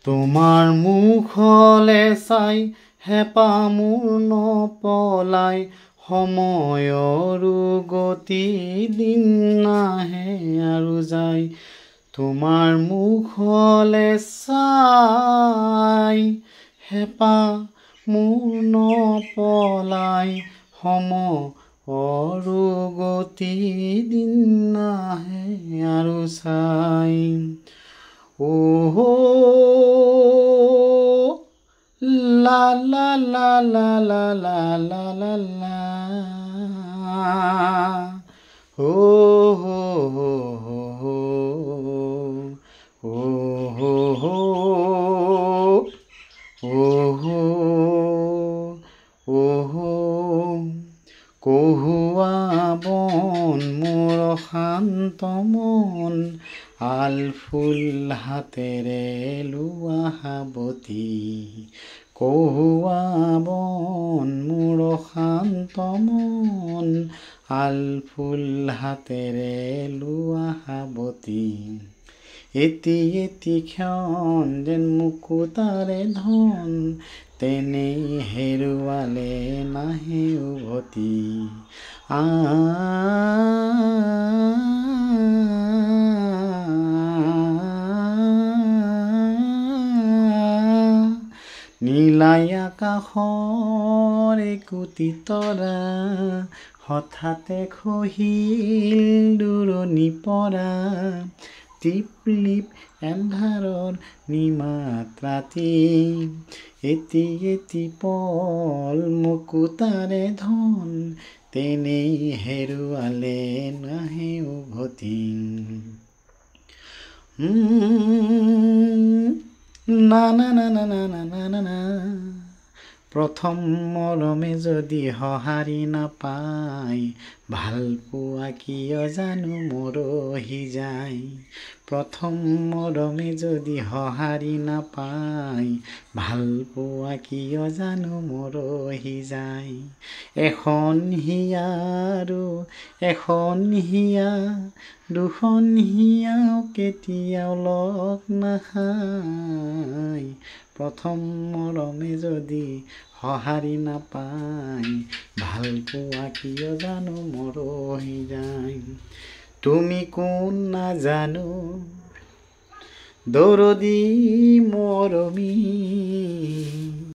তোমাৰ মুখলে চাই হেঁপাহ মোৰ নপলাই সময়ৰো গতি দিন নাহে আৰু যায় তোমাৰ মুখলে চাই হেঁপাহ মোৰ নপলাই সময়ৰো গতি দিন নাহে আৰু চাই La la la la la la la la la. Oh oh oh oh oh oh oh oh. কহুৱা বন মোৰ শান্ত মন আল ফুল হাতেৰে লোৱা সাৱতি কহুৱা বন মোৰ শান্ত মন আল ফুল হাতেৰে লোৱা সাৱতি এটি এটি ক্ষণ যেন মুকুতাৰে ধন তেনেই হেৰুৱালে নাহে উভতি নীলাই আকাশৰ একোটি তৰা হঠাতে খহিল দূৰণি পৰা টিপলিপ এন্ধাৰৰ নিমাত ৰাতি এটি এটি পল মুকুতাৰে ধন তেনেই হেৰুৱালে নাহে উভতি না না না না না না না না প্ৰথম মৰমে যদি সঁহাৰি নাপায় ভাল পোৱা কিয় জানো মৰহি যায় প্ৰথম মৰমে যদি সঁহাৰি নাপায় ভাল পোৱা কিয় জানো মৰহি যায় এখন হিয়াৰো এখন হিয়া দুখন হিয়াও কেতিয়াও লগ নাখায় প্ৰথম মৰমে যদি সঁহাৰি নাপায় ভাল পোৱা কিয় জানো মৰহি যায় তুমি কোন নাজানো দৰদী মৰমী